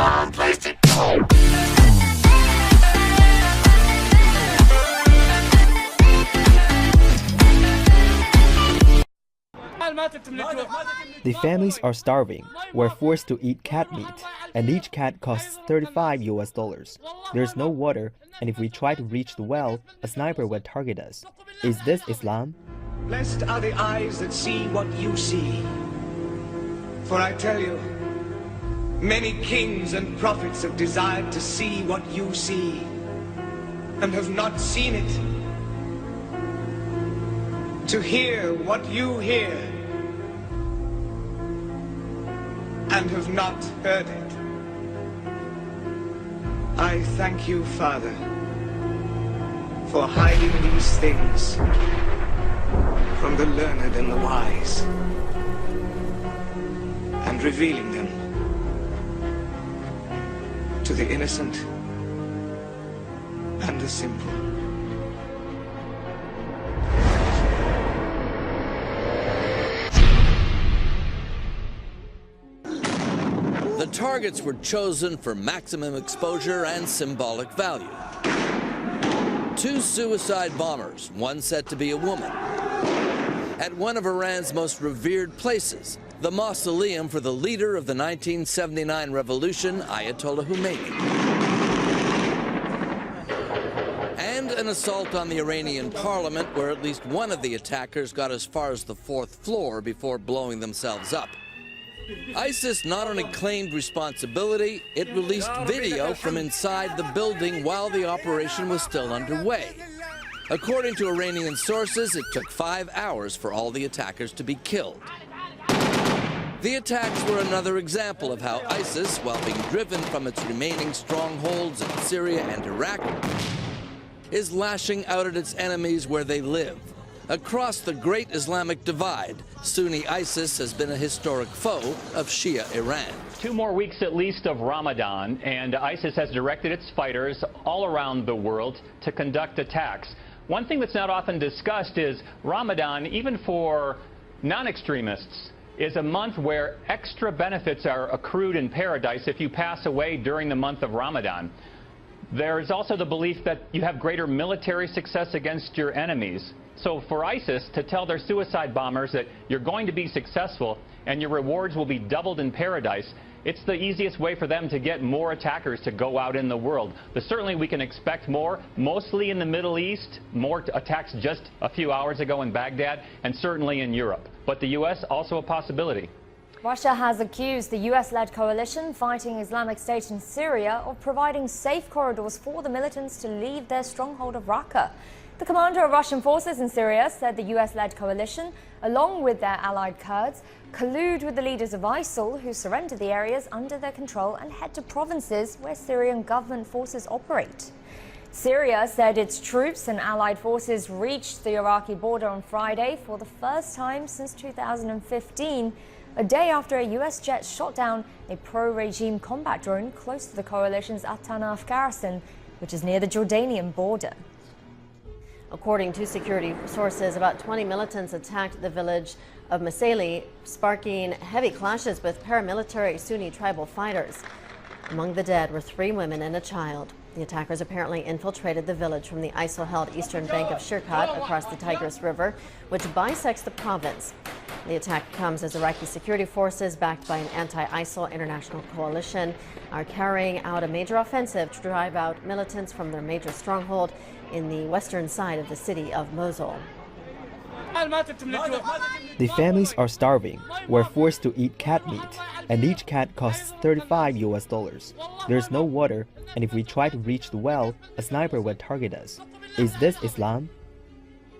Don't place it. The families are starving, were forced to eat cat meat, and each cat costs $35. There's no water, and if we try to reach the well, a sniper will target us. Is this Islam? Blessed are the eyes that see what you see. For I tell you, many kings and prophets have desired to see what you see, and have not seen it. To hear what you hear, and have not heard it. I thank you, Father, for hiding these things from the learned and the wise, and revealing them to the innocent and the simple. The targets were chosen for maximum exposure and symbolic value. 2 suicide bombers, one said to be a woman, at one of Iran's most revered places, the mausoleum for the leader of the 1979 revolution, Ayatollah Khomeini. And an assault on the Iranian parliament where at least one of the attackers got as far as the 4th floor before blowing themselves up. ISIS not only claimed responsibility, it released video from inside the building while the operation was still underway. According to Iranian sources, it took 5 hours for all the attackers to be killed. The attacks were another example of how ISIS, while being driven from its remaining strongholds in Syria and Iraq, is lashing out at its enemies where they live. Across the Great Islamic Divide, Sunni ISIS has been a historic foe of Shia Iran. 2 more weeks at least of Ramadan, and ISIS has directed its fighters all around the world to conduct attacks. One thing that's not often discussed is Ramadan, even for non-extremists, is a month where extra benefits are accrued in paradise if you pass away during the month of Ramadan. There is also the belief that you have greater military success against your enemies. So for ISIS to tell their suicide bombers that you're going to be successful and your rewards will be doubled in paradise, it's the easiest way for them to get more attackers to go out in the world. But certainly we can expect more, mostly in the Middle East, more attacks just a few hours ago in Baghdad, and certainly in Europe. But the U.S. also a possibility. Russia has accused the US-led coalition fighting Islamic State in Syria of providing safe corridors for the militants to leave their stronghold of Raqqa. The commander of Russian forces in Syria said the US-led coalition, along with their allied Kurds, collude with the leaders of ISIL who surrender the areas under their control and head to provinces where Syrian government forces operate. Syria said its troops and allied forces reached the Iraqi border on Friday for the first time since 2015, a day after a US jet shot down a pro-regime combat drone close to the coalition's At-Tanaf garrison, which is near the Jordanian border. According to security sources, about 20 militants attacked the village of Masali, sparking heavy clashes with paramilitary Sunni tribal fighters. Among the dead were 3 women and a child. The attackers apparently infiltrated the village from the ISIL-held eastern bank of Shirkat across the Tigris River, which bisects the province. The attack comes as Iraqi security forces, backed by an anti-ISIL international coalition, are carrying out a major offensive to drive out militants from their major stronghold in the western side of the city of Mosul. The families are starving, were forced to eat cat meat, and each cat costs $35. There's no water, and if we try to reach the well, a sniper will target us. Is this Islam?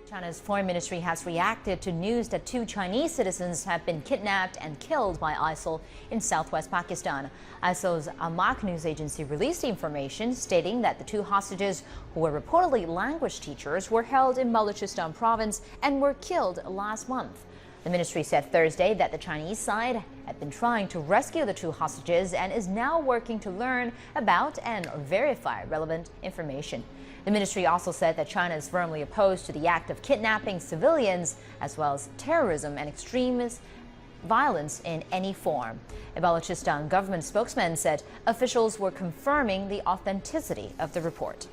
China's foreign ministry has reacted to news that 2 Chinese citizens have been kidnapped and killed by ISIL in southwest Pakistan. ISIL's Amaq news agency released the information stating that the 2 hostages, who were reportedly language teachers, were held in Balochistan province and were killed last month. The ministry said Thursday that the Chinese side had been trying to rescue the 2 hostages and is now working to learn about and verify relevant information. The ministry also said that China is firmly opposed to the act of kidnapping civilians, as well as terrorism and extremist violence in any form. A Balochistan government spokesman said officials were confirming the authenticity of the report.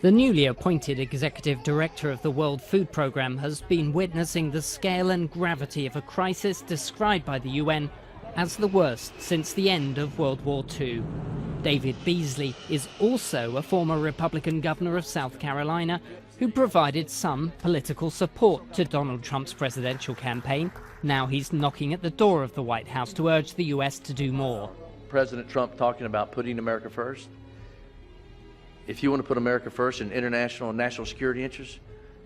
The newly appointed executive director of the World Food Programme has been witnessing the scale and gravity of a crisis described by the UN as the worst since the end of World War II. David Beasley is also a former Republican governor of South Carolina who provided some political support to Donald Trump's presidential campaign. Now he's knocking at the door of the White House to urge the US to do more. President Trump talking about putting America first. If you want to put America first in international and national security interests,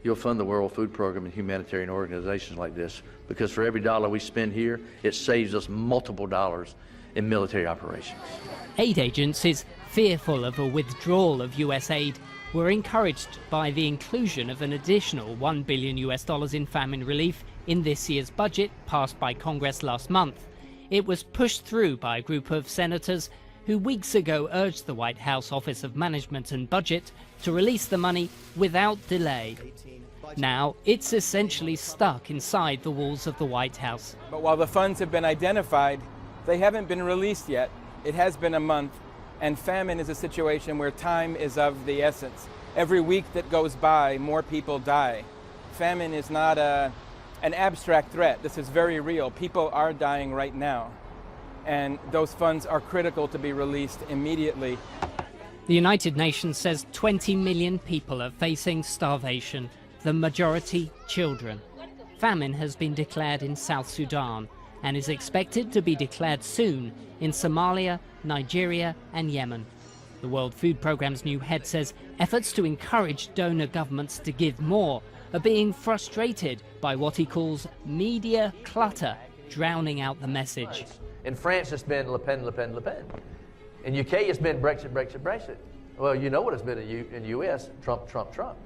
you'll fund the World Food Program and humanitarian organizations like this, because for every dollar we spend here, it saves us multiple dollars in military operations. Aid agencies fearful of a withdrawal of US aid were encouraged by the inclusion of an additional $1 billion in famine relief in this year's budget passed by Congress last month. It was pushed through by a group of senators who weeks ago urged the White House Office of Management and Budget to release the money without delay. Now it's essentially stuck inside the walls of the White House. But while the funds have been identified, they haven't been released yet. It has been a month, and famine is a situation where time is of the essence. Every week that goes by, more people die. Famine is not an abstract threat. This is very real. People are dying right now, and those funds are critical to be released immediately. The United Nations says 20 million people are facing starvation, the majority children. Famine has been declared in South Sudan and is expected to be declared soon in Somalia, Nigeria and Yemen. The World Food Programme's new head says efforts to encourage donor governments to give more are being frustrated by what he calls media clutter, drowning out the message. In France, it's been Le Pen, Le Pen, Le Pen. In UK, it's been Brexit, Brexit, Brexit. Well, you know what it's been in US, Trump, Trump, Trump.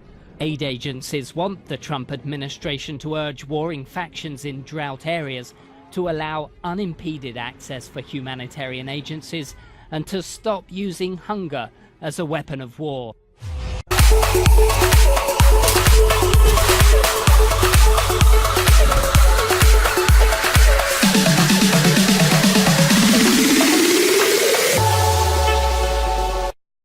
Aid agencies want the Trump administration to urge warring factions in drought areas to allow unimpeded access for humanitarian agencies and to stop using hunger as a weapon of war.